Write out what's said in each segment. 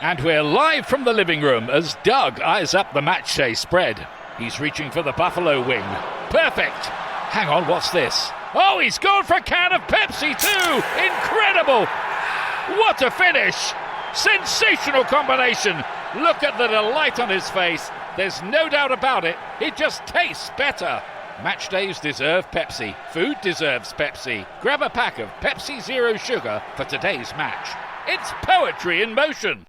And we're live from the living room as Doug eyes up the match day spread. He's reaching for the buffalo wing. Perfect! Hang on, what's this? Oh, he's gone for a can of Pepsi too! Incredible! What a finish! Sensational combination! Look at the delight on his face. There's no doubt about it. It just tastes better. Match days deserve Pepsi. Food deserves Pepsi. Grab a pack of Pepsi Zero Sugar for today's match. It's poetry in motion.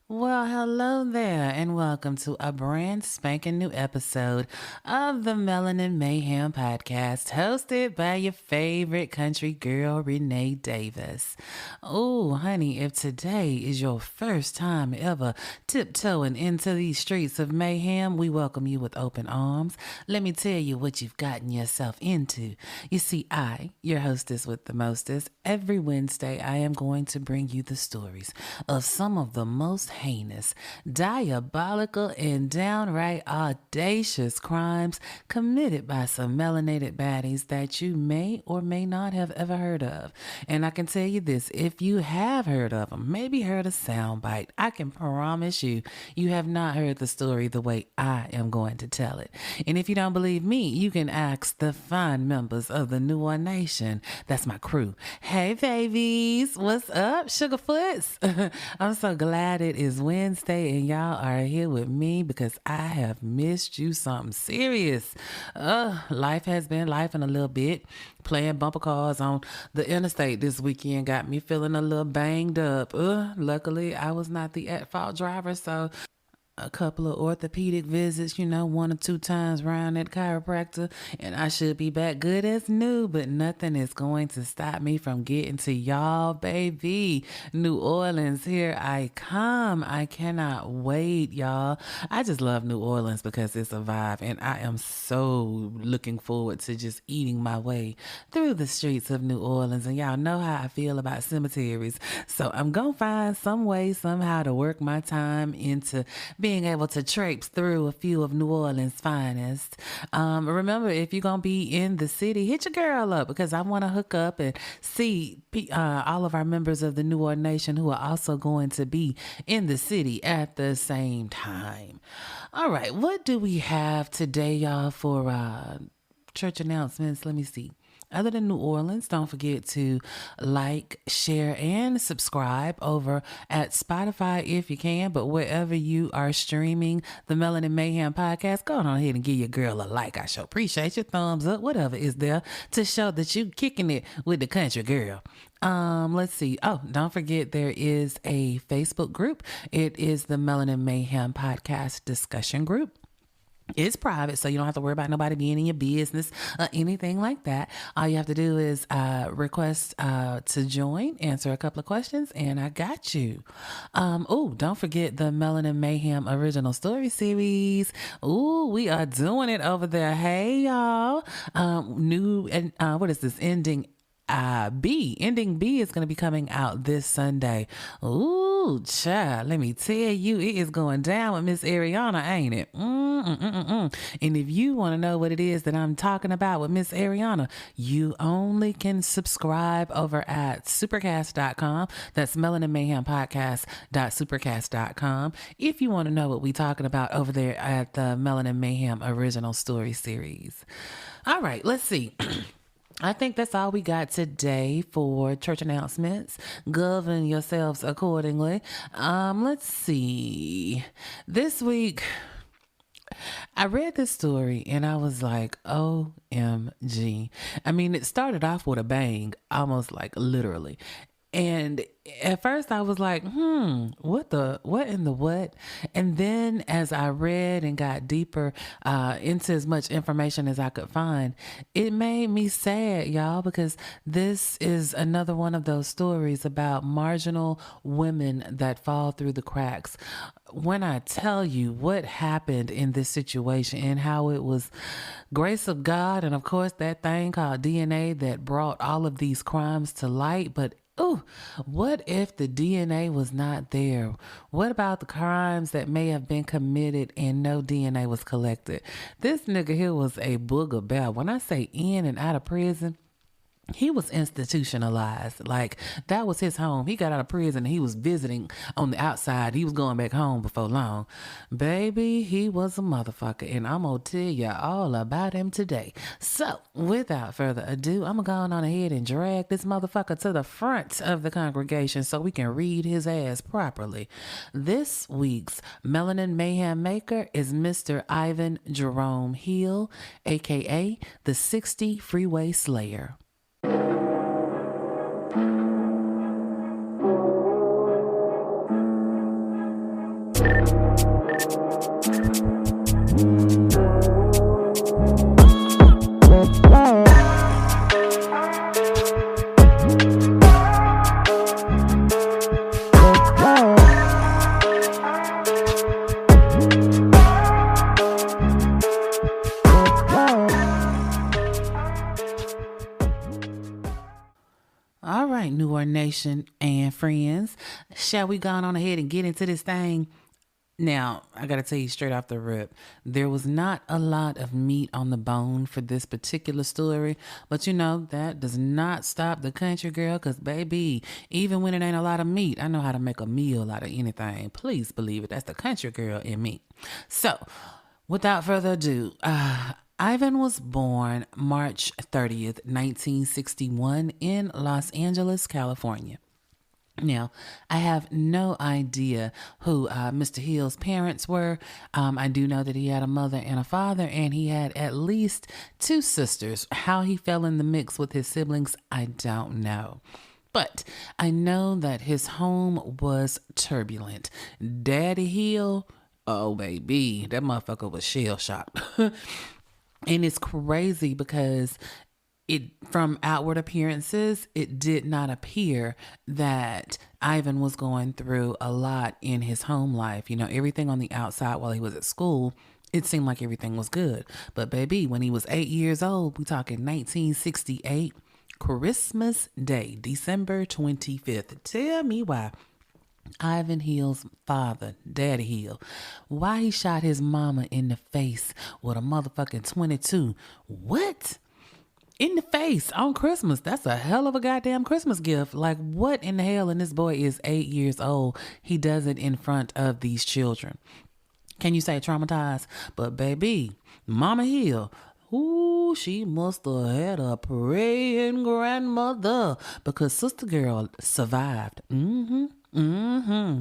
Well, hello there, and welcome to a brand spanking new episode of the Melanin Mayhem Podcast, hosted by your favorite country girl, Renee Davis. Oh, honey, if today is your first time ever tiptoeing into these streets of mayhem, we welcome you with open arms. Let me tell you what you've gotten yourself into. You see, I, your hostess with the mostest, every Wednesday I am going to bring you the stories of some of the most heinous, diabolical, and downright audacious crimes committed by some melanated baddies that you may or may not have ever heard of. And I can tell you this, if you have heard of them, maybe heard a soundbite, I can promise you, you have not heard the story the way I am going to tell it. And if you don't believe me, you can ask the fine members of the New One Nation. That's my crew. Hey, babies, what's up, Sugarfoots? I'm so glad it is Wednesday and y'all are here with me because I have missed you something serious. Life has been life in a little bit. Playing bumper cars on the interstate this weekend got me feeling a little banged up. Luckily, I was not the at-fault driver, so a couple of orthopedic visits, 1 or 2 times around that chiropractor, and I should be back good as new, but nothing is going to stop me from getting to y'all, baby. New Orleans, here I come. I cannot wait, y'all. I just love New Orleans because it's a vibe, and I am so looking forward to just eating my way through the streets of New Orleans, and y'all know how I feel about cemeteries, so I'm gonna find some way, somehow to work my time into being able to traipse through a few of New Orleans' finest. Remember, if you're going to be in the city, hit your girl up because I want to hook up and see all of our members of the New Orleans Nation who are also going to be in the city at the same time. All right, what do we have today, y'all, for church announcements? Let me see. Other than New Orleans, don't forget to like, share, and subscribe over at Spotify if you can. But wherever you are streaming the Melanin Mayhem Podcast, go on ahead and give your girl a like. I sure appreciate your thumbs up, whatever is there to show that you kicking it with the country girl. Let's see. Oh, don't forget there is a Facebook group. It is the Melanin Mayhem Podcast discussion group. It's private, so you don't have to worry about nobody being in your business or anything like that. All you have to do is request to join, answer a couple of questions, and I got you. Don't forget the Melanin Mayhem original story series. We are doing it over there. Hey, y'all. What is this? Ending B is going to be coming out this Sunday. Ooh, child, let me tell you, it is going down with Miss Ariana, ain't it? And if you want to know what it is that I'm talking about with Miss Ariana, you only can subscribe over at supercast.com. That's melaninmayhempodcast.supercast.com. If you want to know what we're talking about over there at the Melanin Mayhem original story series. All right, let's see. I think that's all we got today for church announcements. Govern yourselves accordingly. Let's see. This week, I read this story and I was like, OMG. I mean, it started off with a bang, almost like literally. And at first I was like, what in the what? And then as I read and got deeper into as much information as I could find, it made me sad, y'all, because this is another one of those stories about marginal women that fall through the cracks. When I tell you what happened in this situation and how it was grace of God and of course that thing called DNA that brought all of these crimes to light, but what if the DNA was not there? What about the crimes that may have been committed and no DNA was collected? This nigga here was a booger bear. When I say in and out of prison, he was institutionalized. Like, that was his home. He got out of prison and he was visiting on the outside. He was going back home before long. Baby, he was a motherfucker. And I'm going to tell you all about him today. So, without further ado, I'm going to go on ahead and drag this motherfucker to the front of the congregation so we can read his ass properly. This week's Melanin Mayhem Maker is Mr. Ivan Jerome Hill, a.k.a. the 60 Freeway Slayer. All right, New Orleans Nation and friends, shall we go on ahead and get into this thing? Now, I got to tell you straight off the rip, there was not a lot of meat on the bone for this particular story, but that does not stop the country girl, because baby, even when it ain't a lot of meat, I know how to make a meal out of anything. Please believe it. That's the country girl in me. So, without further ado, Ivan was born March 30th, 1961 in Los Angeles, California. Now, I have no idea who Mr. Hill's parents were. I do know that he had a mother and a father, and he had at least 2 sisters. How he fell in the mix with his siblings, I don't know. But I know that his home was turbulent. Daddy Hill, oh baby, that motherfucker was shell-shocked. And it's crazy because from outward appearances, it did not appear that Ivan was going through a lot in his home life. Everything on the outside while he was at school, it seemed like everything was good. But baby, when he was 8 years old, we talking 1968, Christmas Day, December 25th. Tell me why Ivan Hill's father, Daddy Hill, why he shot his mama in the face with a motherfucking 22. What? In the face on Christmas? That's a hell of a goddamn Christmas gift. Like, what in the hell? And this boy is 8 years old. He does it in front of these children. Can you say traumatized? But baby, Mama Hill, ooh, she must have had a praying grandmother, because Sister Girl survived.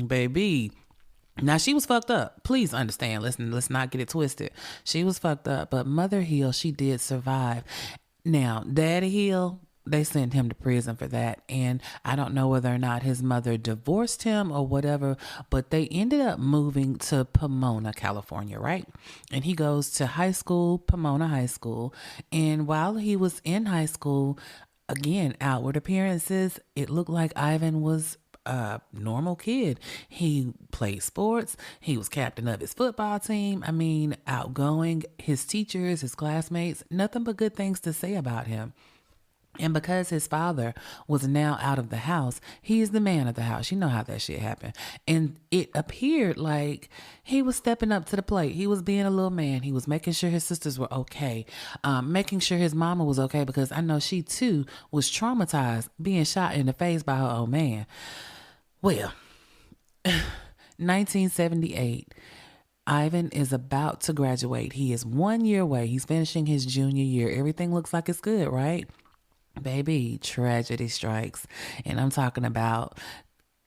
Baby. Now, she was fucked up. Please understand. Listen, let's not get it twisted. She was fucked up, but Mother Hill, she did survive. Now, Daddy Hill, they sent him to prison for that. And I don't know whether or not his mother divorced him or whatever, but they ended up moving to Pomona, California, right? And he goes to high school, Pomona High School. And while he was in high school, again, outward appearances, it looked like Ivan was a normal kid. He played sports. He was captain of his football team. I mean, outgoing. His teachers, his classmates, nothing but good things to say about him. And because his father was now out of the house, he's the man of the house. You know how that shit happened. And it appeared like he was stepping up to the plate. He was being a little man. He was making sure his sisters were okay. Making sure his mama was okay, because I know she too was traumatized being shot in the face by her old man. Well, 1978, Ivan is about to graduate. He is 1 year away. He's finishing his junior year. Everything looks like it's good, right? Baby, tragedy strikes. And I'm talking about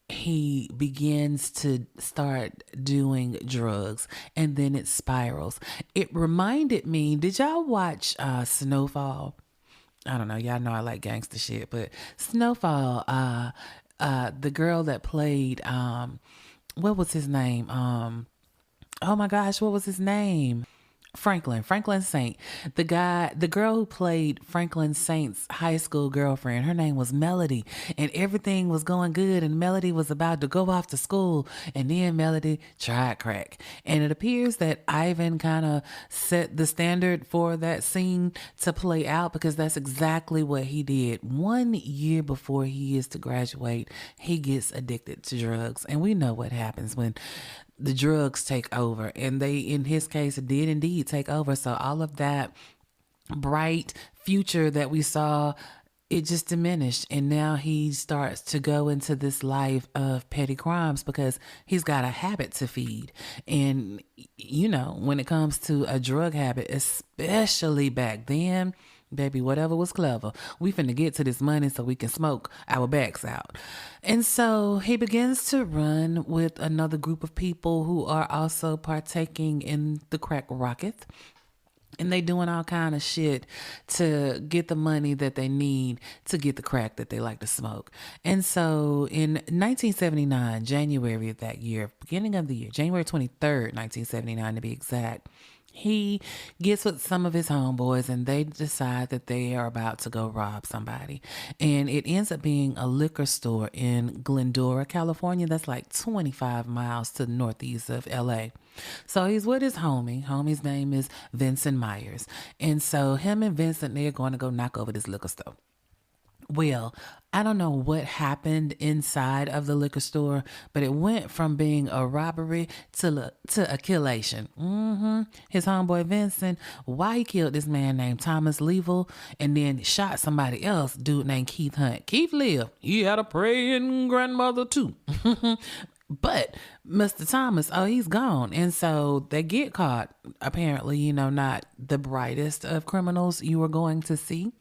he begins to start doing drugs, and then it spirals. It reminded me, did y'all watch Snowfall? I don't know. Y'all know I like gangster shit, but Snowfall, the girl that played, what was his name? Oh my gosh, what was his name? Franklin Saint. The girl who played Franklin Saint's high school girlfriend, her name was Melody, and everything was going good, and Melody was about to go off to school, and then Melody tried crack. And it appears that Ivan kind of set the standard for that scene to play out, because that's exactly what he did. 1 year before he is to graduate, he gets addicted to drugs, and we know what happens when the drugs take over, and they, in his case, did indeed take over. So all of that bright future that we saw it just diminished. And now he starts to go into this life of petty crimes because he's got a habit to feed. And, when it comes to a drug habit, especially back then, baby, whatever was clever. We finna get to this money so we can smoke our backs out. And so he begins to run with another group of people who are also partaking in the crack rocket. And they doing all kind of shit to get the money that they need to get the crack that they like to smoke. And so in 1979, January of that year, beginning of the year, January 23rd, 1979 to be exact, he gets with some of his homeboys and they decide that they are about to go rob somebody. And it ends up being a liquor store in Glendora, California. That's like 25 miles to the northeast of LA. So he's with his homie. Homie's name is Vincent Myers. And so him and Vincent, they're going to go knock over this liquor store. Well, I don't know what happened inside of the liquor store, but it went from being a robbery to a killation. His homeboy Vincent, why he killed this man named Thomas Leavell and then shot somebody else, dude named Keith Hunt. Keith lived. He had a praying grandmother too. But Mr. Thomas, he's gone. And so they get caught. Apparently, not the brightest of criminals you were going to see.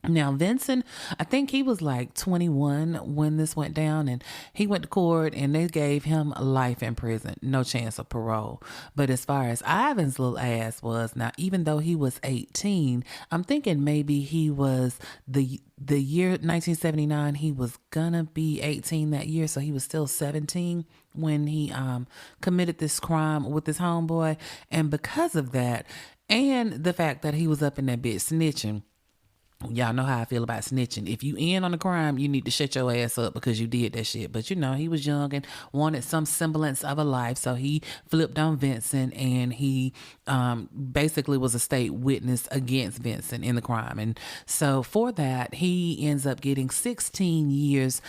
Now, Vincent, I think he was like 21 when this went down, and he went to court and they gave him life in prison, no chance of parole. But as far as Ivan's little ass was, now, even though he was 18, I'm thinking maybe he was the year 1979, he was gonna be 18 that year. So he was still 17 when he committed this crime with his homeboy. And because of that, and the fact that he was up in that bitch snitching, y'all know how I feel about snitching. If you in on the crime, you need to shut your ass up because you did that shit. But he was young and wanted some semblance of a life. So he flipped on Vincent and he basically was a state witness against Vincent in the crime. And so for that, he ends up getting 16 years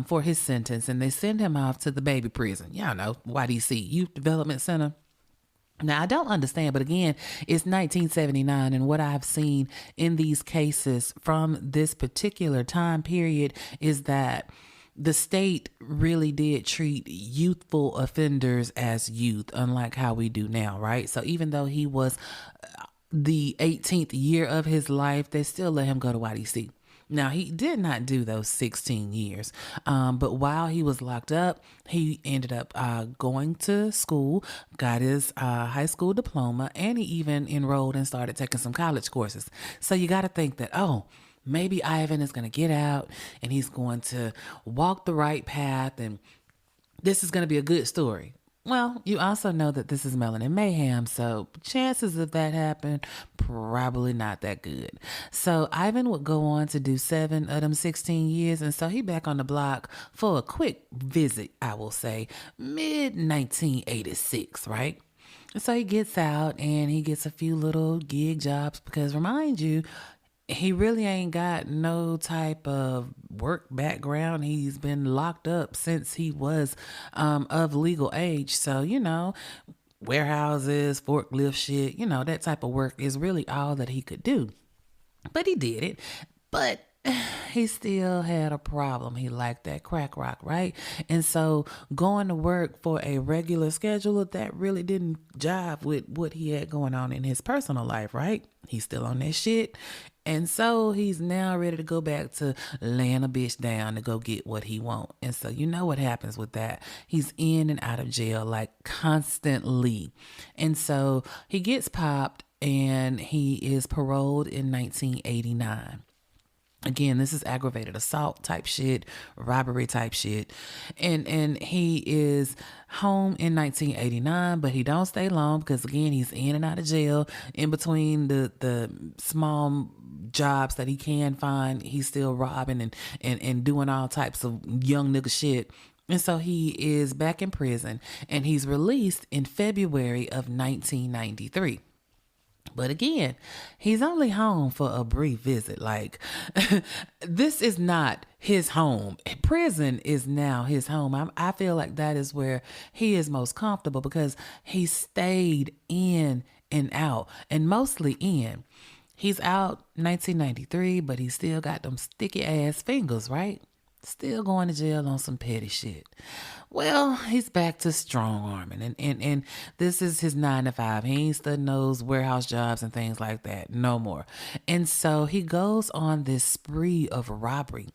for his sentence. And they send him off to the baby prison. Y'all know, YDC, Youth Development Center. Now, I don't understand, but again, it's 1979, and what I've seen in these cases from this particular time period is that the state really did treat youthful offenders as youth, unlike how we do now, right? So even though he was the 18th year of his life, they still let him go to YDC. Now, he did not do those 16 years, but while he was locked up, he ended up going to school, got his high school diploma, and he even enrolled and started taking some college courses. So you got to think that, maybe Ivan is going to get out and he's going to walk the right path and this is going to be a good story. Well, you also know that this is Melanin Mayhem, so chances of that happen, probably not that good. So Ivan would go on to do 7 of them 16 years, and so he back on the block for a quick visit, I will say, mid-1986, right? So he gets out and he gets a few little gig jobs because, remind you, he really ain't got no type of work background. He's been locked up since he was of legal age. So, warehouses, forklift shit, that type of work is really all that he could do. But he did it. But he still had a problem. He liked that crack rock, right? And so going to work for a regular schedule, that really didn't jive with what he had going on in his personal life, right? He's still on that shit. And so he's now ready to go back to laying a bitch down to go get what he want. And so you know what happens with that. He's in and out of jail like constantly. And so he gets popped and he is paroled in 1989. Again, this is aggravated assault type shit, robbery type shit. And he is home in 1989, but he don't stay long because, again, he's in and out of jail. In between the small jobs that he can find, he's still robbing and doing all types of young nigga shit. And so he is back in prison and he's released in February of 1993. But again, he's only home for a brief visit. Like, this is not his home. Prison is now his home. I feel like that is where he is most comfortable because he stayed in and out, and mostly in. He's out 1993, but he still got them sticky ass fingers, right? Still going to jail on some petty shit. Well, he's back to strong arming, and this is his 9 to 5. He ain't studying those warehouse jobs and things like that no more. And so he goes on this spree of robbing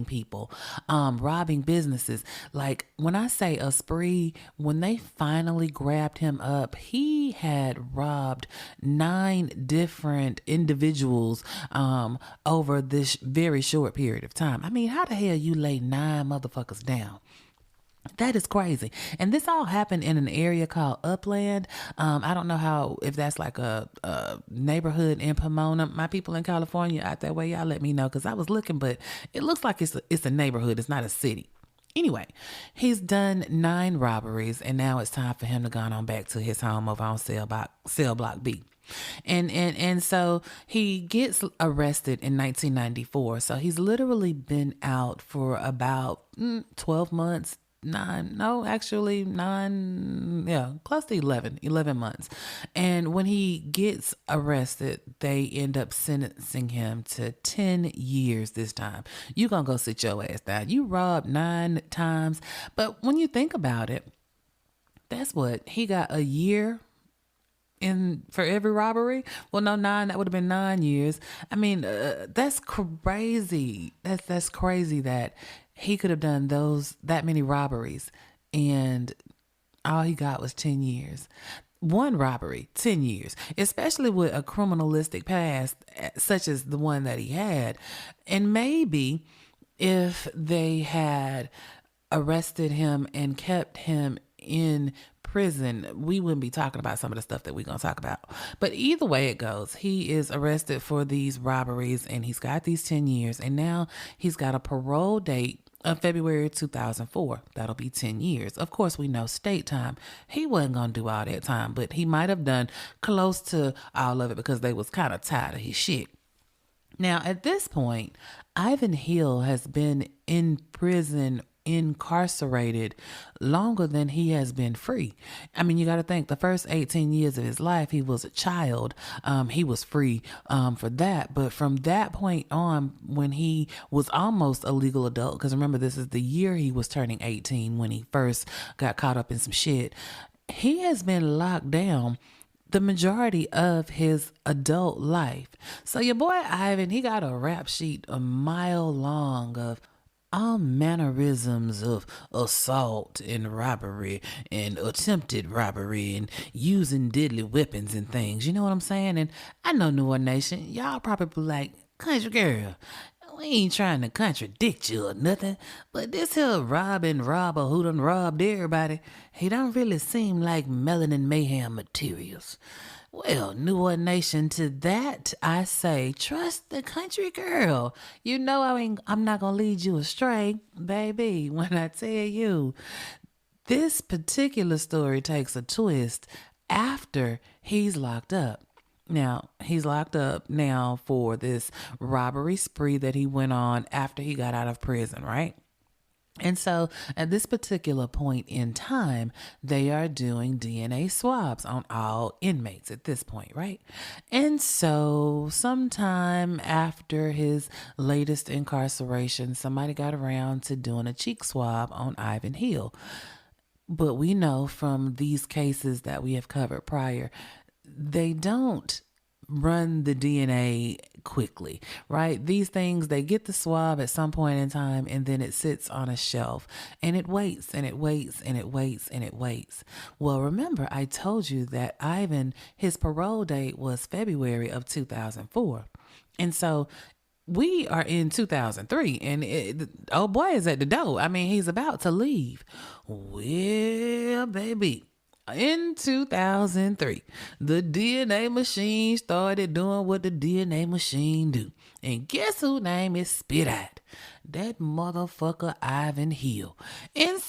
people, robbing businesses. Like, when I say a spree, when they finally grabbed him up, he had robbed 9 different individuals over this very short period of time. I mean, how the hell you lay 9 motherfuckers down? That is crazy. And this all happened in an area called Upland. I don't know if that's like a neighborhood in Pomona. My people in California out that way, y'all let me know, because I was looking, but it looks like it's a neighborhood. It's not a city. Anyway, he's done 9 robberies, and now it's time for him to go on back to his home over on Cell Block B. And so he gets arrested in 1994. So he's literally been out for about 12 months. 9, close to 11 months. And when he gets arrested, they end up sentencing him to 10 years this time. You gonna go sit your ass down. You robbed 9 times. But when you think about it, that's what, he got a year for every robbery. Well, no, 9, that would have been 9 years. I mean, that's crazy. That's crazy that he could have done that many robberies and all he got was 10 years. One robbery, 10 years, especially with a criminalistic past such as the one that he had. And maybe if they had arrested him and kept him in prison, we wouldn't be talking about some of the stuff that we're going to talk about. But either way it goes, he is arrested for these robberies and he's got these 10 years. And now he's got a parole date of February 2004. That'll be 10 years. Of course, we know state time. He wasn't going to do all that time, but he might have done close to all of it because they was kind of tired of his shit. Now, at this point, Ivan Hill has been in prison, incarcerated longer than he has been free. I mean, you got to think, the first 18 years of his life, he was a child. He was free for that. But from that point on, when he was almost a legal adult, because remember, this is the year he was turning 18 when he first got caught up in some shit, he has been locked down the majority of his adult life. So your boy Ivan, he got a rap sheet a mile long of all mannerisms of assault and robbery and attempted robbery and using deadly weapons and things. You know what I'm saying? And I know New Orleans Nation, y'all probably like, country girl, we ain't trying to contradict you or nothing, but this here robbing robber who done robbed everybody, he don't really seem like Melanin Mayhem materials. Well, New Orleans Nation, to that I say, trust the country girl. You know I'm not going to lead you astray, baby, when I tell you. This particular story takes a twist after he's locked up. Now, he's locked up now for this robbery spree that he went on after he got out of prison, right? And so at this particular point in time, they are doing DNA swabs on all inmates at this point, right? And so sometime after his latest incarceration, somebody got around to doing a cheek swab on Ivan Hill. But we know from these cases that we have covered prior, they don't run the DNA quickly, right? These things, they get the swab at some point in time and then it sits on a shelf and it waits and it waits and it waits and it waits. Well, remember, I told you that Ivan, his parole date was February of 2004. And so we are in 2003 and oh boy is at the door. I mean, he's about to leave. Well, baby, in 2003, the DNA machine started doing what the DNA machine do. And guess whose name is spit out? That motherfucker Ivan Hill. And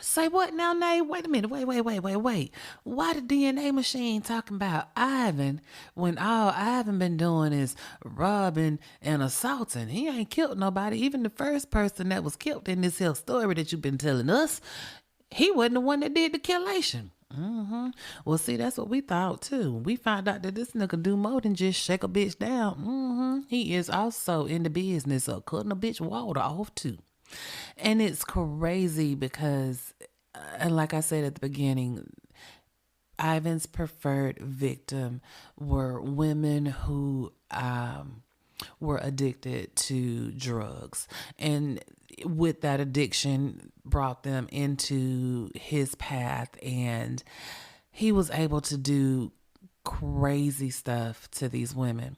say what now, Nate? Wait a minute. Wait. Why the DNA machine talking about Ivan when all Ivan been doing is robbing and assaulting? He ain't killed nobody. Even the first person that was killed in this here story that you've been telling us, he wasn't the one that did the killation. Well, see, that's what we thought too. We found out that this nigga do more than just shake a bitch down. He is also in the business of cutting a bitch water off too. And it's crazy because, and like I said at the beginning, Ivan's preferred victim were women who were addicted to drugs. And with that addiction, brought them into his path, and he was able to do crazy stuff to these women.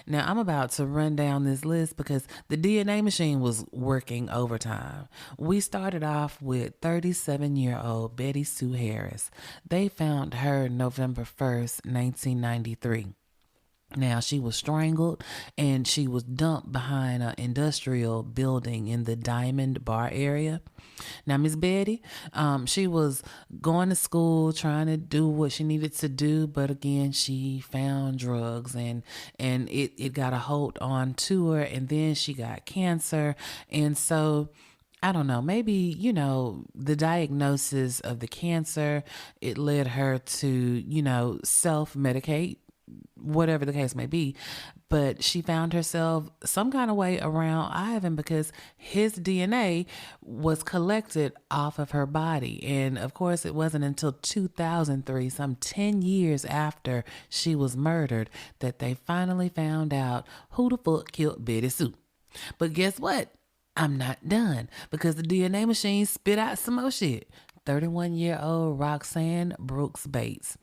Now, I'm about to run down this list because the DNA machine was working overtime. We started off with 37-year-old Betty Sue Harris. They found her November 1st, 1993. Now, she was strangled and she was dumped behind an industrial building in the Diamond Bar area. Now, Miss Betty, she was going to school, trying to do what she needed to do, but again, she found drugs and it got a hold on to her, and then she got cancer. And so, I don't know, maybe, the diagnosis of the cancer, it led her to, self-medicate, whatever the case may be. But she found herself some kind of way around Ivan because his DNA was collected off of her body. And of course, it wasn't until 2003, some 10 years after she was murdered, that they finally found out who the fuck killed Betty Sue. But guess what? I'm not done because the DNA machine spit out some more shit. 31-year-old Roxanne Brooks Bates.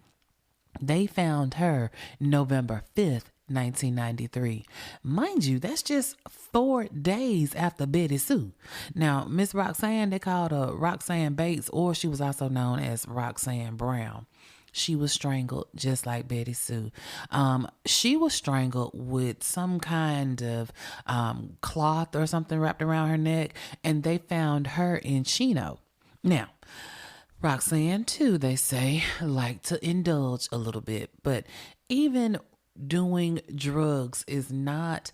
They found her November 5th, 1993. Mind you, that's just 4 days after Betty Sue. Now, Miss Roxanne, they called her Roxanne Bates, or she was also known as Roxanne Brown. She was strangled just like Betty Sue. She was strangled with some kind of cloth or something wrapped around her neck, and they found her in Chino. Now, Roxanne, too, they say, liked to indulge a little bit, but even doing drugs is not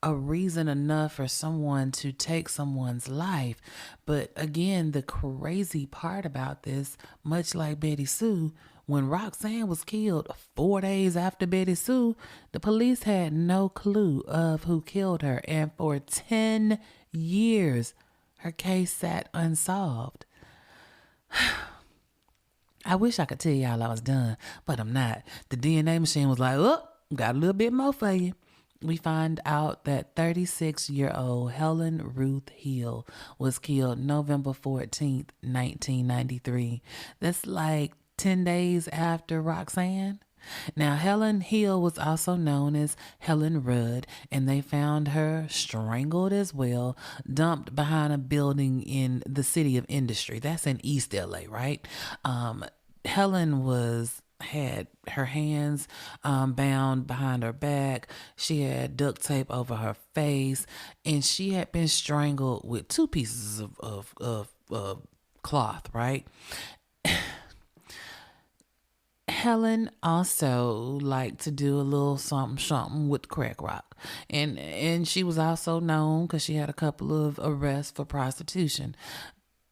a reason enough for someone to take someone's life. But again, the crazy part about this, much like Betty Sue, when Roxanne was killed 4 days after Betty Sue, the police had no clue of who killed her, and for 10 years, her case sat unsolved. I wish I could tell y'all I was done, but I'm not. The DNA machine was like, oh, got a little bit more for you. We find out that 36-year-old Helen Ruth Hill was killed November 14th, 1993. That's like 10 days after Roxanne. Now, Helen Hill was also known as Helen Rudd, and they found her strangled as well, dumped behind a building in the City of Industry. That's in East LA, right? Helen had her hands bound behind her back. She had duct tape over her face, and she had been strangled with 2 pieces of cloth, right? Helen also liked to do a little something with crack rock. And she was also known because she had a couple of arrests for prostitution.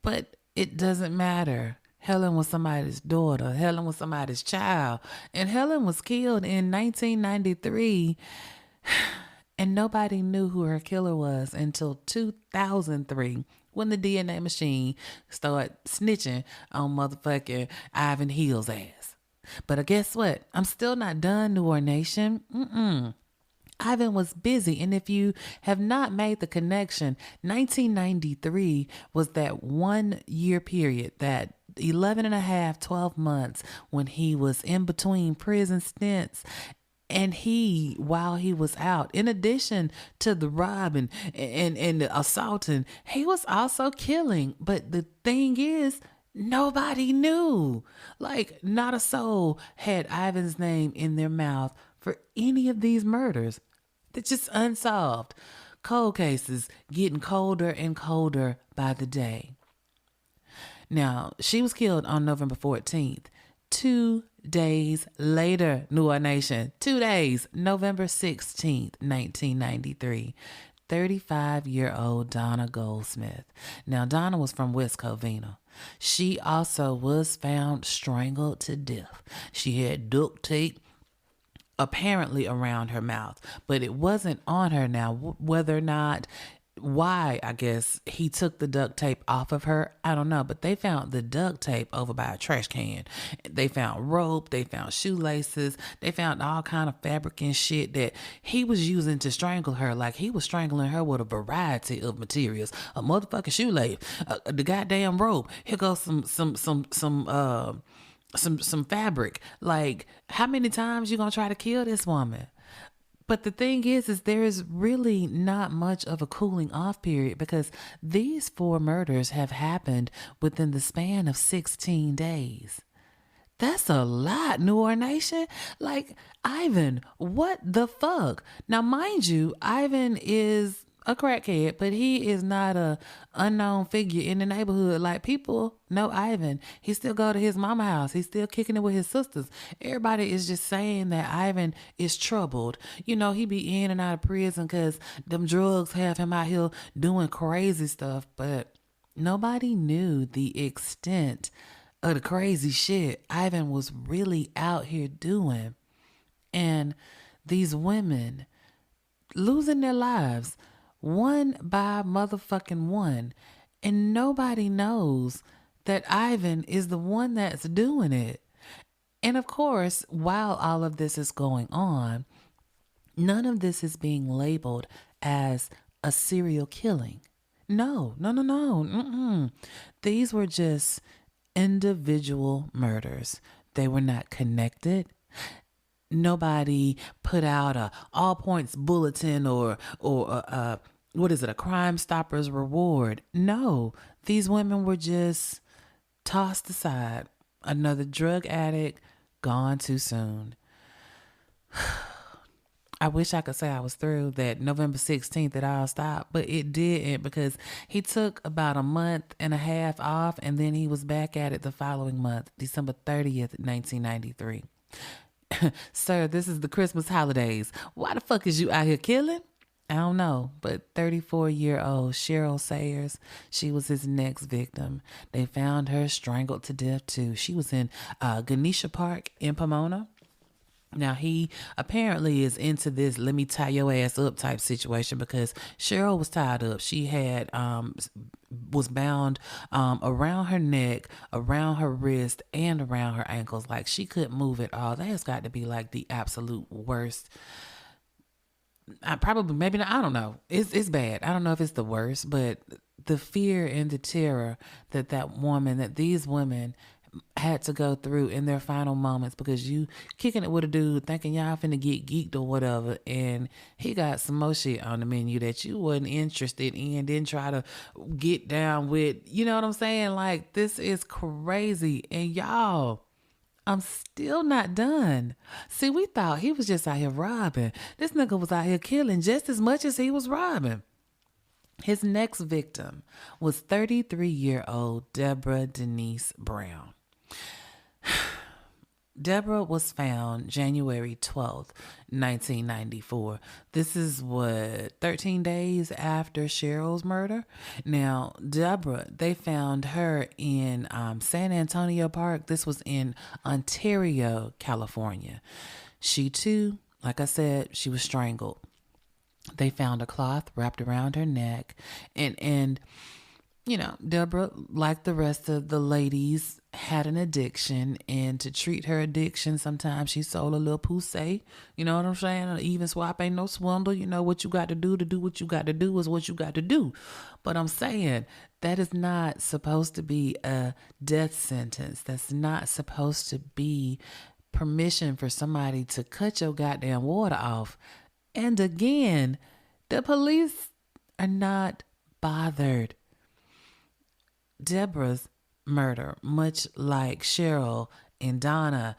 But it doesn't matter. Helen was somebody's daughter. Helen was somebody's child. And Helen was killed in 1993. And nobody knew who her killer was until 2003, when the DNA machine started snitching on motherfucking Ivan Hill's ass. But guess what? I'm still not done, New Orleans Nation. Ivan was busy, and if you have not made the connection, 1993 was that 1 year period, that 11 and a half, 12 months when he was in between prison stints. And while he was out, in addition to the robbing and the assaulting, he was also killing. But the thing is, nobody knew. Like, not a soul had Ivan's name in their mouth for any of these murders. They're just unsolved. Cold cases getting colder and colder by the day. Now, she was killed on November 14th. 2 days later, New Orleans Nation, 2 days, November 16th, 1993. 35-year-old Donna Goldsmith. Now, Donna was from West Covina. She also was found strangled to death. She had duct tape apparently around her mouth, but it wasn't on her. Now, whether or not, why, I guess he took the duct tape off of her, I don't know, but they found the duct tape over by a trash can. They found rope, they found shoelaces, they found all kind of fabric and shit that he was using to strangle her. Like, he was strangling her with a variety of materials: a motherfucking shoelace, the goddamn rope, here goes some fabric. Like, how many times you gonna try to kill this woman? But the thing is there is really not much of a cooling off period, because these 4 murders have happened within the span of 16 days. That's a lot, New Orleans Nation. Like, Ivan, what the fuck? Now, mind you, Ivan is a crackhead, but he is not a unknown figure in the neighborhood. Like, people know Ivan. He still go to his mama house. He's still kicking it with his sisters. Everybody is just saying that Ivan is troubled. You know, he be in and out of prison because them drugs have him out here doing crazy stuff. But nobody knew the extent of the crazy shit Ivan was really out here doing. And these women losing their lives one by motherfucking one, and nobody knows that Ivan is the one that's doing it. And of course, while all of this is going on, none of this is being labeled as a serial killing. No. These were just individual murders. They were not connected. Nobody put out a all points bulletin or what is it, a Crime Stoppers reward. No, these women were just tossed aside. Another drug addict gone too soon. I wish I could say I was through that November 16th it all stopped, but it didn't, because he took about a month and a half off, and then he was back at it the following month, December 30th, 1993. Sir, this is the Christmas holidays. Why the fuck is you out here killing? I don't know, but 34-year-old Cheryl Sayers, she was his next victim. They found her strangled to death too. She was in Ganesha Park in Pomona. Now, he apparently is into this let me tie your ass up type situation, because Cheryl was tied up. She had was bound around her neck, around her wrist, and around her ankles. Like, she couldn't move at all. That has got to be like the absolute worst. Maybe not, I don't know. It's bad. I don't know if it's the worst, but the fear and the terror that these women had to go through in their final moments, because you kicking it with a dude thinking y'all finna get geeked or whatever, and he got some more shit on the menu that you wasn't interested in, then try to get down with, you know what I'm saying? Like, this is crazy. And y'all, I'm still not done. See, we thought he was just out here robbing. This nigga was out here killing just as much as he was robbing. His next victim was 33-year-old Deborah Denise Brown. Deborah was found January 12th, 1994. This is 13 days after Cheryl's murder. Now, Deborah, they found her in San Antonio Park. This was in Ontario, California. She too, like I said, she was strangled. They found a cloth wrapped around her neck, and you know, Deborah, like the rest of the ladies, had an addiction, and to treat her addiction, sometimes she sold a little poussey. You know what I'm saying? An even swap ain't no swindle. You know what you got to do what you got to do is what you got to do. But I'm saying that is not supposed to be a death sentence. That's not supposed to be permission for somebody to cut your goddamn water off. And again, the police are not bothered. Deborah's murder, much like Cheryl and Donna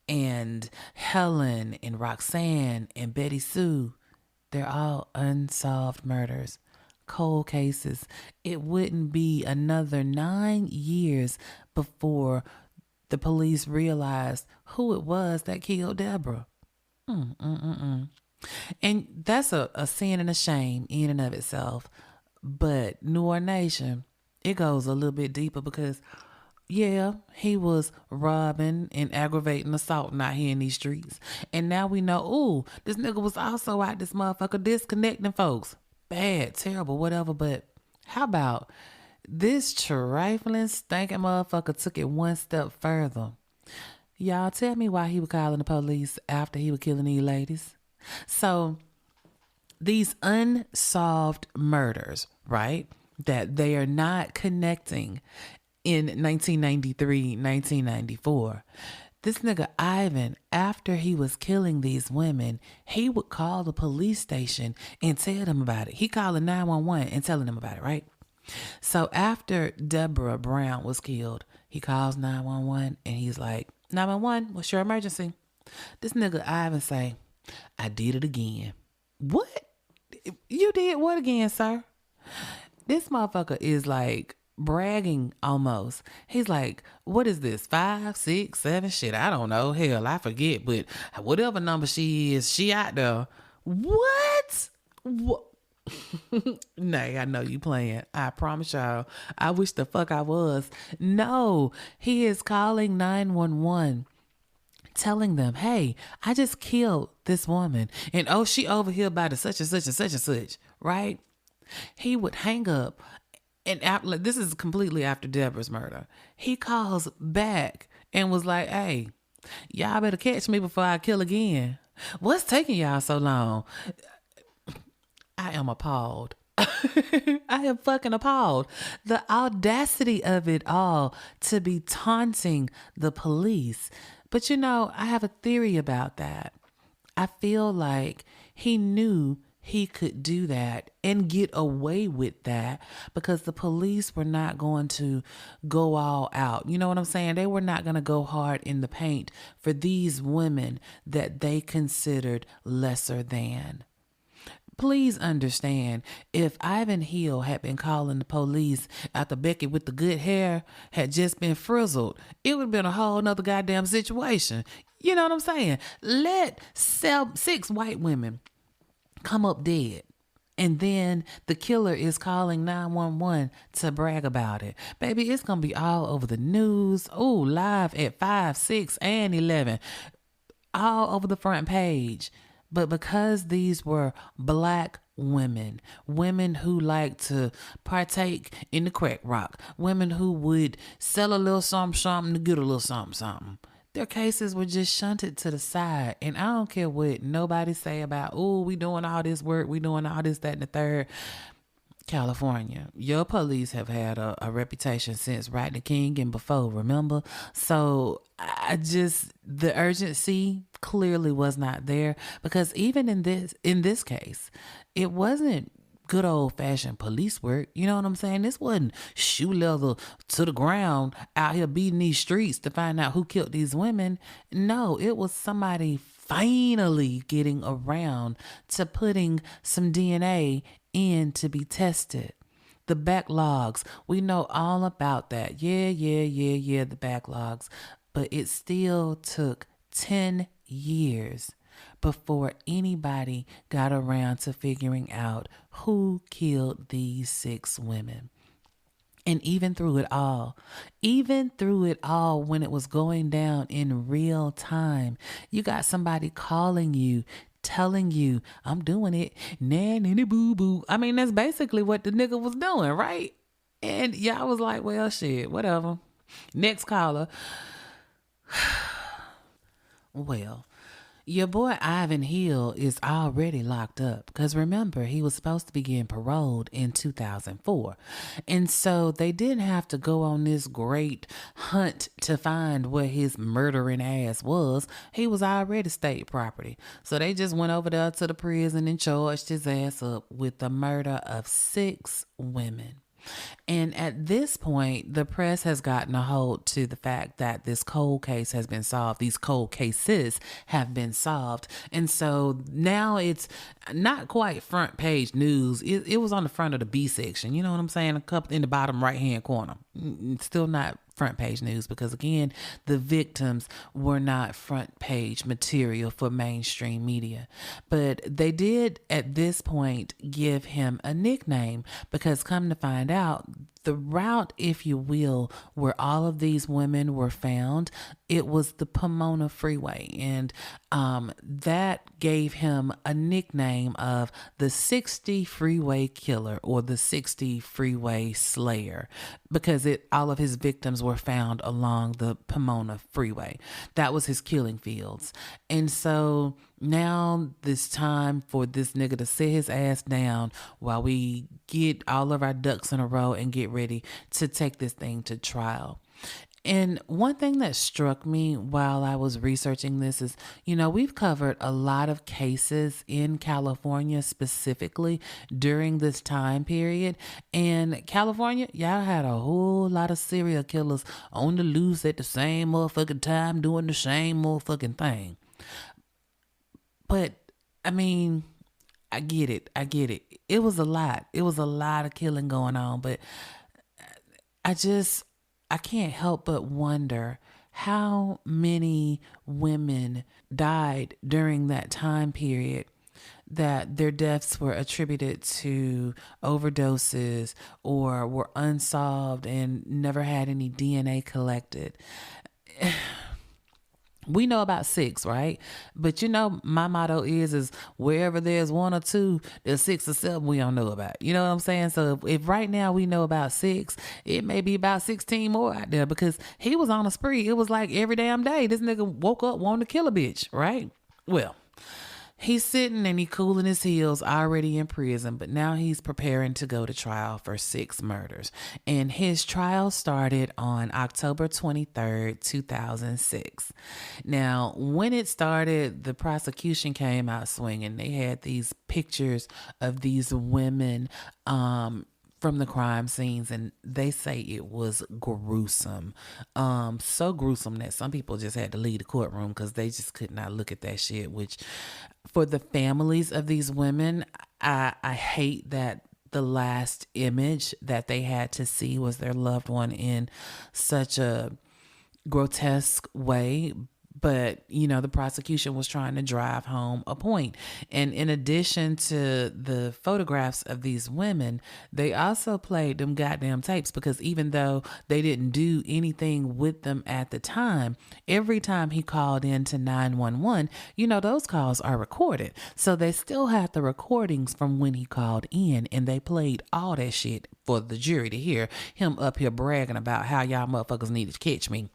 and Helen and Roxanne and Betty Sue, they're all unsolved murders, cold cases. It wouldn't be another 9 years before the police realized who it was that killed Deborah. And that's a sin and a shame in and of itself. But New Orleans Nation, it goes a little bit deeper because, yeah, he was robbing and aggravating assault out here in these streets. And now we know, ooh, this nigga was also out this motherfucker disconnecting folks. Bad, terrible, whatever. But how about this trifling, stinking motherfucker took it one step further? Y'all tell me why he was calling the police after he was killing these ladies. So these unsolved murders, right, that they are not connecting in 1993, 1994. This nigga Ivan, after he was killing these women, he would call the police station and tell them about it. He calling 911 and telling them about it, right? So after Deborah Brown was killed, he calls 911 and he's like, 911, what's your emergency? This nigga Ivan say, I did it again. What? You did what again, sir? This motherfucker is like bragging almost. He's like, what is this? 5, 6, 7? Shit, I don't know. Hell, I forget. But whatever number she is, she out there. What? Nay, I know you playing. I promise y'all. I wish the fuck I was. No, he is calling 911. Telling them, hey, I just killed this woman. And oh, she over here by the such and such and such and such, right? He would hang up. And after, this is completely after Deborah's murder. He calls back and was like, hey, y'all better catch me before I kill again. What's taking y'all so long? I am appalled. I am fucking appalled. The audacity of it all to be taunting the police. But you know, I have a theory about that. I feel like he knew he could do that and get away with that because the police were not going to go all out. You know what I'm saying? They were not going to go hard in the paint for these women that they considered lesser than. Please understand, if Ivan Hill had been calling the police after Becky with the good hair had just been frizzled, it would have been a whole nother goddamn situation. You know what I'm saying? Let 6 white women come up dead. And then the killer is calling 911 to brag about it. Baby, it's going to be all over the news. Ooh, live at 5, 6, and 11. All over the front page. But because these were black women, women who like to partake in the crack rock, women who would sell a little something to get a little something, their cases were just shunted to the side. And I don't care what nobody say about, oh, we doing all this work, we doing all this, that, and the third. California, your police have had a reputation since Rodney King and before, remember? So the urgency clearly was not there because even in this case, it wasn't good old fashioned police work. You know what I'm saying? This wasn't shoe leather to the ground out here beating these streets to find out who killed these women. No, it was somebody finally getting around to putting some DNA in to be tested. The backlogs, we know all about that. Yeah, the backlogs. But it still took 10 years before anybody got around to figuring out who killed these 6 women. And even through it all, when it was going down in real time, you got somebody calling you, telling you, I'm doing it, nanny boo boo. I mean, that's basically what the nigga was doing, right? And y'all was like, well, shit, whatever. Next caller. Well, your boy Ivan Hill is already locked up because remember, he was supposed to be getting paroled in 2004. And so they didn't have to go on this great hunt to find where his murdering ass was. He was already state property. So they just went over there to the prison and charged his ass up with the murder of 6 women. And at this point, the press has gotten a hold to the fact that this cold case has been solved. These cold cases have been solved. And so now it's not quite front page news. It was on the front of the B section. You know what I'm saying? A couple in the bottom right-hand corner. Still not front page news because, again, the victims were not front page material for mainstream media. But they did at this point give him a nickname because, come to find out, the route, if you will, where all of these women were found, it was the Pomona Freeway. And that gave him a nickname of the 60 Freeway Killer or the 60 Freeway Slayer, because all of his victims were found along the Pomona Freeway. That was his killing fields. And so now this time for this nigga to sit his ass down while we get all of our ducks in a row and get ready to take this thing to trial. And one thing that struck me while I was researching this is, we've covered a lot of cases in California specifically during this time period. And California, y'all had a whole lot of serial killers on the loose at the same motherfucking time doing the same motherfucking thing. But, I mean, I get it. It was a lot. It was a lot of killing going on. But I can't help but wonder how many women died during that time period that their deaths were attributed to overdoses or were unsolved and never had any DNA collected. We know about 6, right? But my motto is wherever there's 1 or 2, there's 6 or 7 we don't know about. You know what I'm saying? So if right now we know about 6, it may be about 16 more out there, because he was on a spree. It was like every damn day this nigga woke up wanting to kill a bitch, right? Well, he's sitting and he cooling his heels already in prison, but now he's preparing to go to trial for 6 murders. And his trial started on October 23rd, 2006. Now, when it started, the prosecution came out swinging. They had these pictures of these women from the crime scenes, and they say it was gruesome. So gruesome that some people just had to leave the courtroom because they just could not look at that shit, which for the families of these women, I hate that the last image that they had to see was their loved one in such a grotesque way. But, the prosecution was trying to drive home a point. And in addition to the photographs of these women, they also played them goddamn tapes, because even though they didn't do anything with them at the time, every time he called in to 911, those calls are recorded. So they still had the recordings from when he called in, and they played all that shit for the jury to hear him up here bragging about how y'all motherfuckers needed to catch me.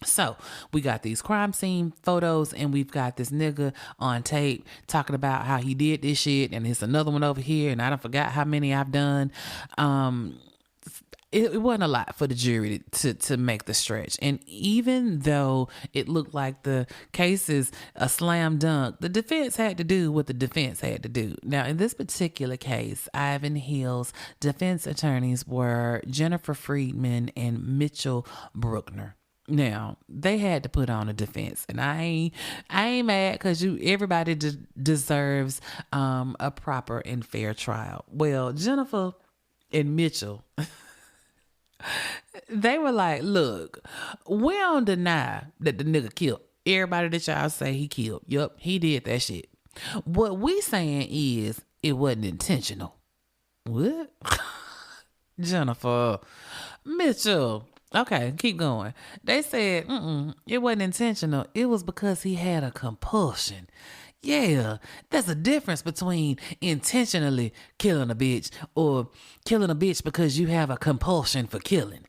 So we got these crime scene photos, and we've got this nigga on tape talking about how he did this shit, and it's another one over here, and I done forgot how many I've done. It wasn't a lot for the jury to make the stretch. And even though it looked like the case is a slam dunk, the defense had to do what the defense had to do. Now, in this particular case, Ivan Hill's defense attorneys were Jennifer Friedman and Mitchell Bruckner. Now, they had to put on a defense, and I ain't mad, because everybody deserves a proper and fair trial. Well, Jennifer and Mitchell, they were like, look, we don't deny that the nigga killed everybody that y'all say he killed. Yup, he did that shit. What we saying is it wasn't intentional. What? Jennifer, Mitchell. Okay, keep going. They said, it wasn't intentional. It was because he had a compulsion. Yeah, there's a difference between intentionally killing a bitch or killing a bitch because you have a compulsion for killing.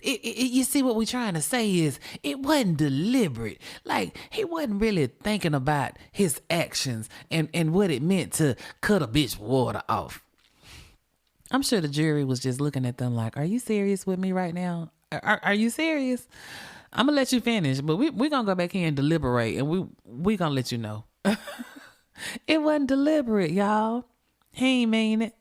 You see, what we're trying to say is it wasn't deliberate. Like, he wasn't really thinking about his actions and what it meant to cut a bitch water off. I'm sure the jury was just looking at them like, are you serious with me right now? Are you serious? I'm going to let you finish, but we're going to go back here and deliberate, and we going to let you know. It wasn't deliberate, y'all. He ain't mean it.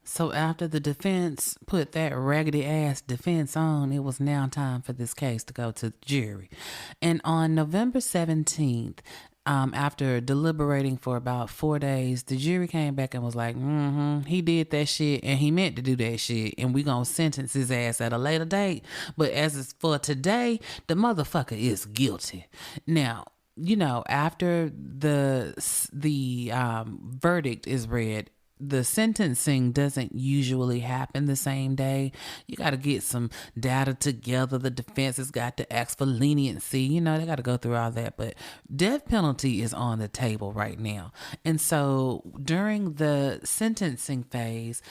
So after the defense put that raggedy ass defense on, it was now time for this case to go to the jury. And on November 17th, after deliberating for about 4 days, the jury came back and was like, he did that shit and he meant to do that shit, and we gonna sentence his ass at a later date. But as it's for today, the motherfucker is guilty. Now, after the verdict is read, the sentencing doesn't usually happen the same day. You got to get some data together. The defense has got to ask for leniency. You know, they got to go through all that. But death penalty is on the table right now. And so during the sentencing phase,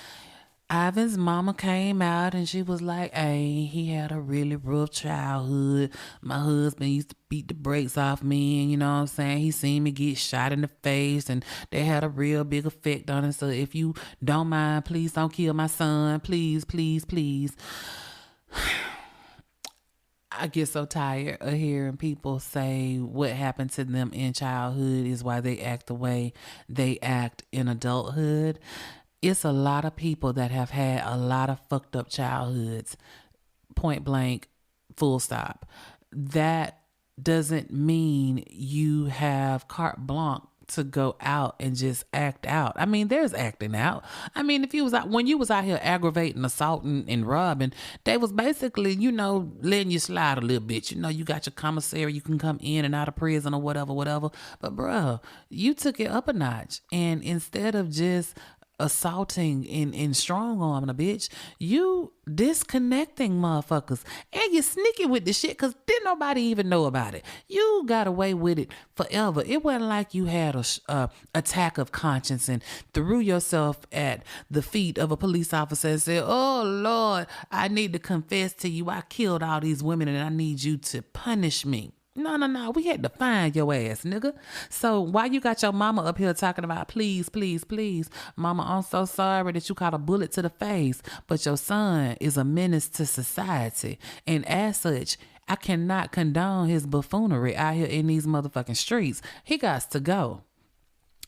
Ivan's mama came out and she was like, hey, he had a really rough childhood. My husband used to beat the brakes off me, and you know what I'm saying? He seen me get shot in the face, and they had a real big effect on him. So if you don't mind, please don't kill my son. Please, please, please. I get so tired of hearing people say what happened to them in childhood is why they act the way they act in adulthood. It's a lot of people that have had a lot of fucked up childhoods, point blank, full stop. That doesn't mean you have carte blanche to go out and just act out. I mean, there's acting out. I mean, if you was out, when you was out here aggravating, assaulting, and robbing, they was basically, you know, letting you slide a little bit. You know, you got your commissary, you can come in and out of prison or whatever. But bruh, you took it up a notch. And instead of just assaulting and strong arming a bitch, you disconnecting motherfuckers, and you sneaking with the shit because didn't nobody even know about it. You got away with it forever. It wasn't like you had a attack of conscience and threw yourself at the feet of a police officer and said, oh Lord, I need to confess to you, I killed all these women and I need you to punish me. No. We had to find your ass, nigga. So why you got your mama up here talking about please, please, please? Mama, I'm so sorry that you caught a bullet to the face, but your son is a menace to society. And as such, I cannot condone his buffoonery out here in these motherfucking streets. He got to go.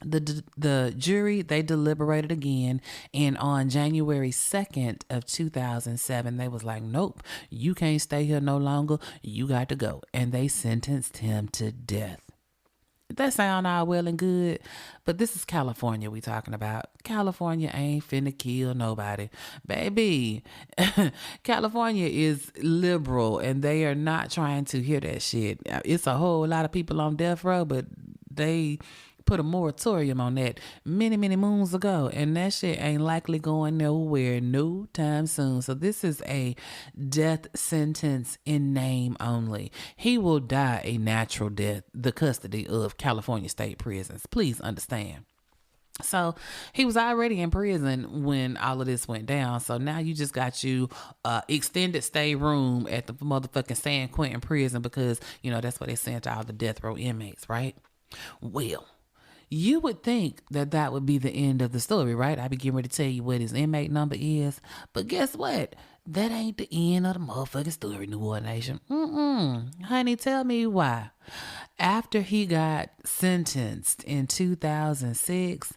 The jury, they deliberated again, and on January 2nd of 2007, they was like, nope, you can't stay here no longer. You got to go. And they sentenced him to death. That sound all well and good, but this is California we talking about. California ain't finna kill nobody. Baby, California is liberal, and they are not trying to hear that shit. It's a whole lot of people on death row, but they put a moratorium on that many moons ago, and that shit ain't likely going nowhere no time soon. So this is a death sentence in name only. He will die a natural death, the custody of California state prisons. Please understand. So he was already in prison when all of this went down. So now you just got you extended stay room at the motherfucking San Quentin prison because, you know, that's what they sent to all the death row inmates, right? Well, you would think that would be the end of the story, right? I be getting ready to tell you what his inmate number is. But guess what? That ain't the end of the motherfucking story, New Orleans Nation. Honey, tell me why. After he got sentenced in 2006,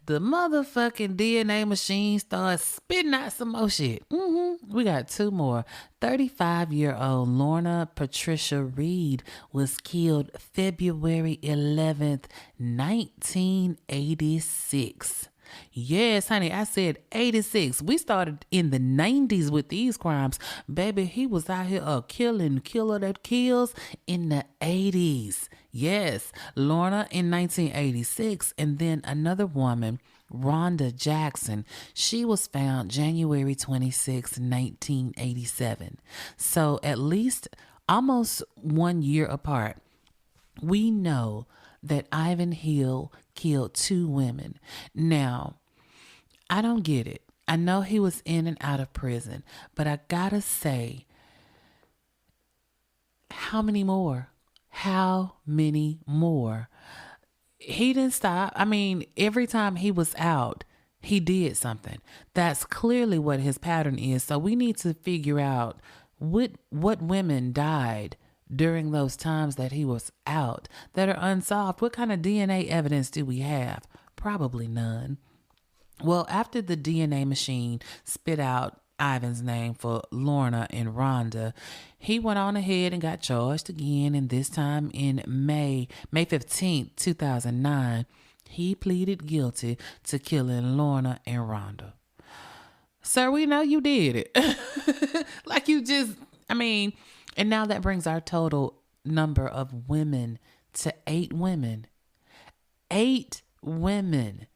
the motherfucking DNA machine started spitting out some more shit. We got two more. 35-year-old Lorna Patricia Reed was killed February 11th, 1986. Yes, honey, I said 86. We started in the 90s with these crimes. Baby, he was out here a killer that kills in the 80s. Yes, Lorna in 1986. And then another woman, Rhonda Jackson, she was found January 26, 1987. So at least almost 1 year apart. We know that Ivan Hill killed two women. Now, I don't get it. I know he was in and out of prison, but I gotta say, how many more? How many more? He didn't stop. I mean, every time he was out, he did something. That's clearly what his pattern is. So we need to figure out what women died during those times that he was out that are unsolved. What kind of DNA evidence do we have? Probably none. Well, after the DNA machine spit out Ivan's name for Lorna and Rhonda, he went on ahead and got charged again, and this time in May 15th, 2009, he pleaded guilty to killing Lorna and Rhonda. Sir, we know you did it. Like you just, I mean, and now that brings our total number of women to 8 women. 8 women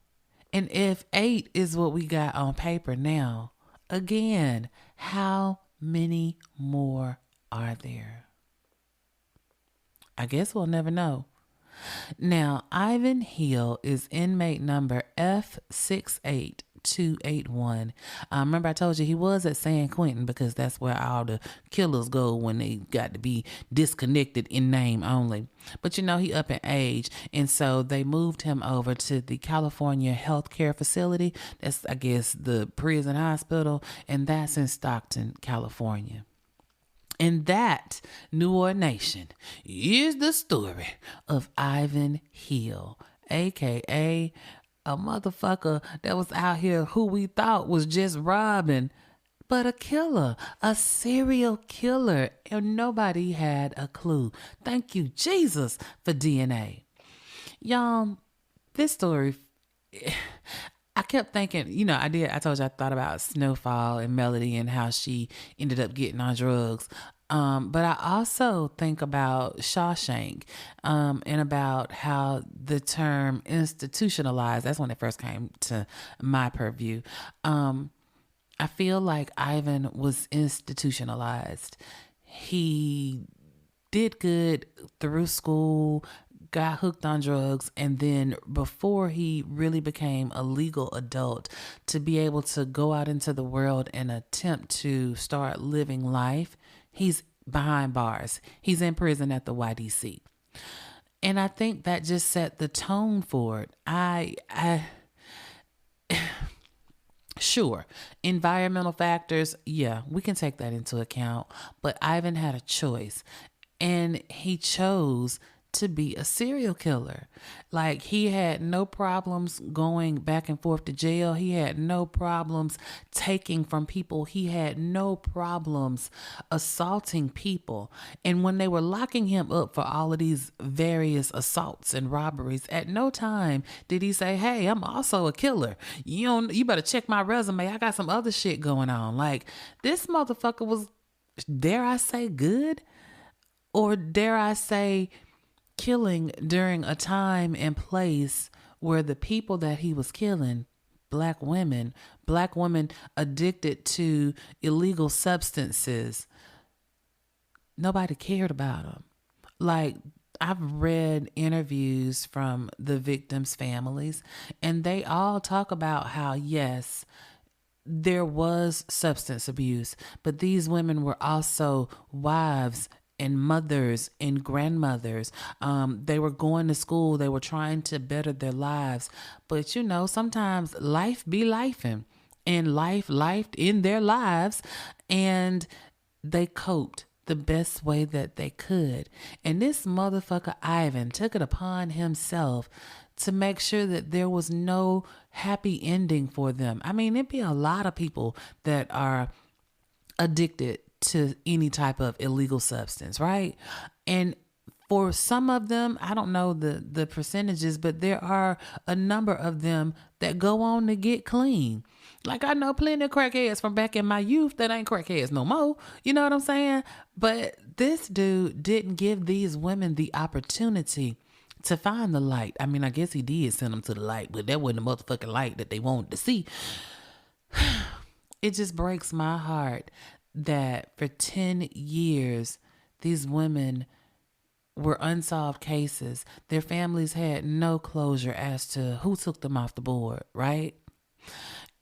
And if 8 is what we got on paper now, again, how many more are there? I guess we'll never know. Now, Ivan Hill is inmate number F68281. Remember I told you he was at San Quentin because that's where all the killers go when they got to be disconnected in name only. But he up in age, and so they moved him over to the California Healthcare Facility. That's, I guess, the prison hospital, and that's in Stockton, California. And that, New Ordination, is the story of Ivan Hill, a.k.a. a motherfucker that was out here who we thought was just robbing, but a killer, a serial killer, and nobody had a clue. Thank you, Jesus, for DNA. Y'all, this story... I kept thinking, I told you I thought about Snowfall and Melody and how she ended up getting on drugs. But I also think about Shawshank, and about how the term institutionalized, that's when it first came to my purview. I feel like Ivan was institutionalized. He did good through school, got hooked on drugs, and then before he really became a legal adult to be able to go out into the world and attempt to start living life, he's behind bars. He's in prison at the YDC. And I think that just set the tone for it. Sure, environmental factors, yeah, we can take that into account, but Ivan had a choice, and he chose to be a serial killer. Like, he had no problems going back and forth to jail. He had no problems taking from people. He had no problems assaulting people. And when they were locking him up for all of these various assaults and robberies, at no time did he say, hey, I'm also a killer. You better check my resume. I got some other shit going on. Like, this motherfucker was, dare I say, good? Or dare I say, killing during a time and place where the people that he was killing, black women addicted to illegal substances, nobody cared about them. Like, I've read interviews from the victims' families, and they all talk about how, yes, there was substance abuse, but these women were also wives and mothers and grandmothers. They were going to school. They were trying to better their lives. But sometimes life be lifing, and life lifed in their lives, and they coped the best way that they could. And this motherfucker Ivan took it upon himself to make sure that there was no happy ending for them. I mean, it'd be a lot of people that are addicted to any type of illegal substance, right? And for some of them, I don't know the percentages, but there are a number of them that go on to get clean. Like, I know plenty of crackheads from back in my youth that ain't crackheads no more. You know what I'm saying? But this dude didn't give these women the opportunity to find the light. I mean, I guess he did send them to the light, but that wasn't the motherfucking light that they wanted to see. It just breaks my heart that for 10 years, these women were unsolved cases. Their families had no closure as to who took them off the board, right?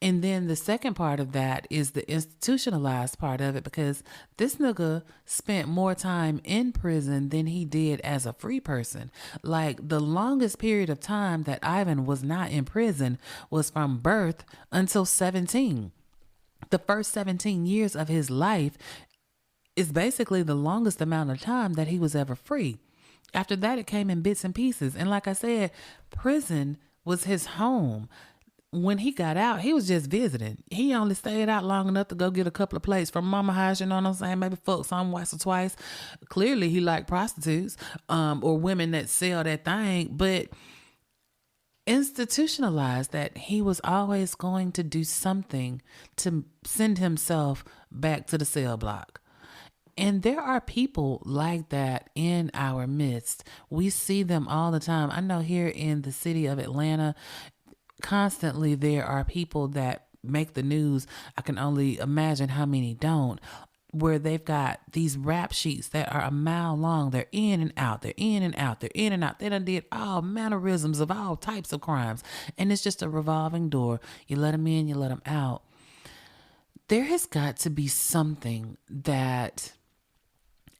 And then the second part of that is the institutionalized part of it, because this nigga spent more time in prison than he did as a free person. Like, the longest period of time that Ivan was not in prison was from birth until 17. The first 17 years of his life is basically the longest amount of time that he was ever free. After that, it came in bits and pieces. And like I said, prison was his home. When he got out, he was just visiting. He only stayed out long enough to go get a couple of plates from Mama House, you know what I'm saying? Maybe fuck some once or twice. Clearly, he liked prostitutes or women that sell that thing. But institutionalized that he was always going to do something to send himself back to the cell block. And there are people like that in our midst. We see them all the time. I know here in the city of Atlanta, constantly there are people that make the news. I can only imagine how many don't, where they've got these rap sheets that are a mile long. They're in and out. They're in and out. They're in and out. They done did all mannerisms of all types of crimes. And it's just a revolving door. You let them in, you let them out. There has got to be something that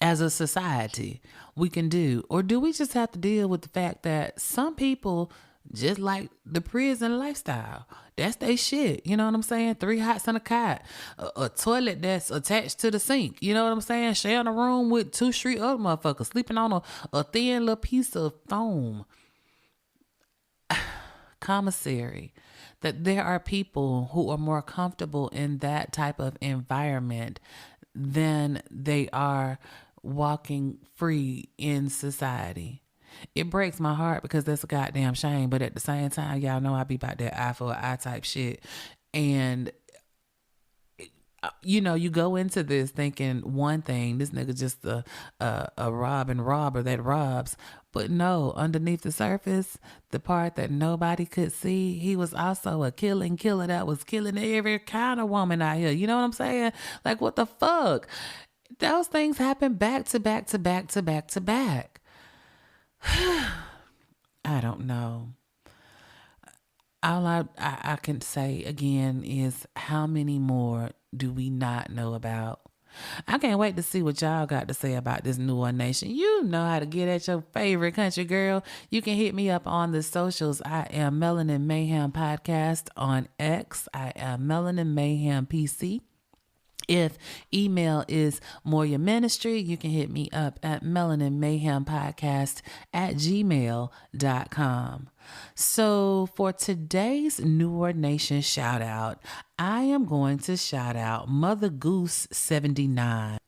as a society we can do. Or do we just have to deal with the fact that some people just like the prison lifestyle? That's they shit. You know what I'm saying? 3 hots on a cot, a toilet that's attached to the sink. You know what I'm saying? Sharing a room with 2 street other motherfuckers, sleeping on a thin little piece of foam. Commissary. That there are people who are more comfortable in that type of environment than they are walking free in society. It breaks my heart because that's a goddamn shame. But at the same time, y'all know I be about that eye for an eye type shit. And, you know, you go into this thinking one thing, this nigga just a robbing robber that robs. But no, underneath the surface, the part that nobody could see, he was also a killing killer that was killing every kind of woman out here. You know what I'm saying? Like, what the fuck? Those things happen back to back to back to back to back. I don't know. All I can say again is, how many more do we not know about? I can't wait to see what y'all got to say about this New Orleans Nation. You know how to get at your favorite country girl. You can hit me up on the socials. I am Melanin Mayhem Podcast on X. I am Melanin Mayhem PC. If email is Moria Ministry, you can hit me up at melaninmayhempodcast@gmail.com. So for today's Newer Nation shout out, I am going to shout out Mother Goose 79.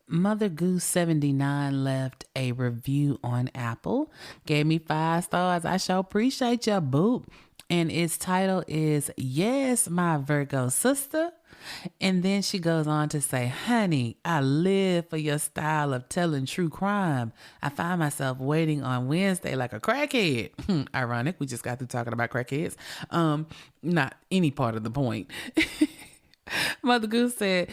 Mother Goose 79 left a review on Apple, gave me 5 stars. I sure appreciate ya, boo. And its title is Yes, My Virgo Sister. And then she goes on to say, honey, I live for your style of telling true crime. I find myself waiting on Wednesday like a crackhead. Ironic, we just got through talking about crackheads. Not any part of the point. Mother Goose said,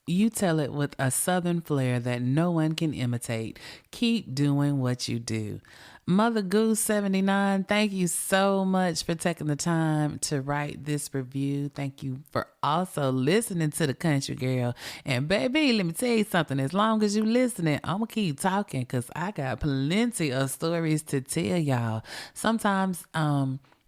you tell it with a southern flair that no one can imitate. Keep doing what you do. Mother Goose 79, thank you so much for taking the time to write this review. Thank you for also listening to the country girl. And baby, let me tell you something. As long as you listening, I'm going to keep talking because I got plenty of stories to tell y'all. Sometimes,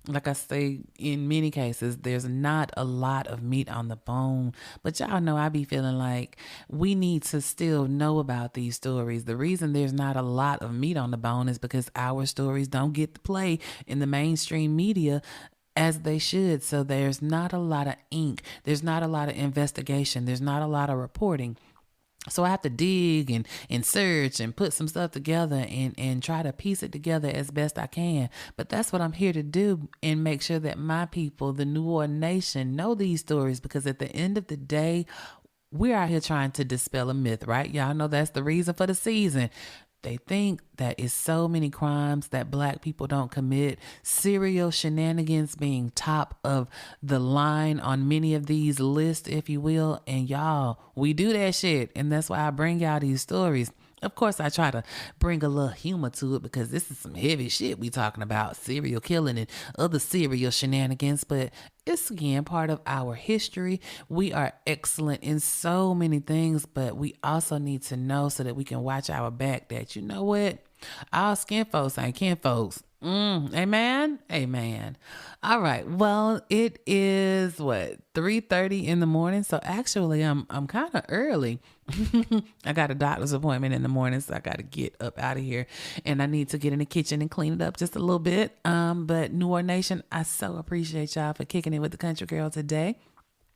like I say, in many cases, there's not a lot of meat on the bone. But y'all know I be feeling like we need to still know about these stories. The reason there's not a lot of meat on the bone is because our stories don't get to play in the mainstream media as they should. So there's not a lot of ink. There's not a lot of investigation. There's not a lot of reporting. So I have to dig and search and put some stuff together and try to piece it together as best I can. But that's what I'm here to do, and make sure that my people, the New Orleans Nation, know these stories, because at the end of the day, we're out here trying to dispel a myth, right? Y'all know that's the reason for the season. They think that it's so many crimes that Black people don't commit, serial shenanigans being top of the line on many of these lists, if you will. And y'all, we do that shit. And that's why I bring y'all these stories. Of course, I try to bring a little humor to it, because this is some heavy shit we talking about, serial killing and other serial shenanigans. But it's, again, part of our history. We are excellent in so many things, but we also need to know so that we can watch our back that, you know what? All skin folks ain't kin folks. Amen. Amen. All right. Well, it is 3:30 in the morning. So actually I'm kind of early. I got a doctor's appointment in the morning, so I got to get up out of here, and I need to get in the kitchen and clean it up just a little bit. But New Orleans Nation, I so appreciate y'all for kicking it with the country girl today.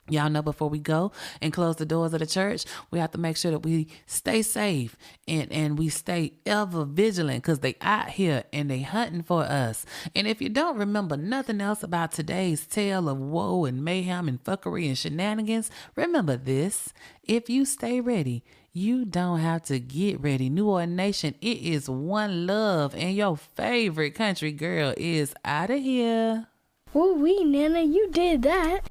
Y'all know, before we go and close the doors of the church, we have to make sure that we stay safe and we stay ever vigilant, because they out here and they hunting for us. And if you don't remember nothing else about today's tale of woe and mayhem and fuckery and shenanigans, remember this: if you stay ready, you don't have to get ready. New Orleans Nation, it is one love, and your favorite country girl is out of here. Woo-wee, Nana, you did that.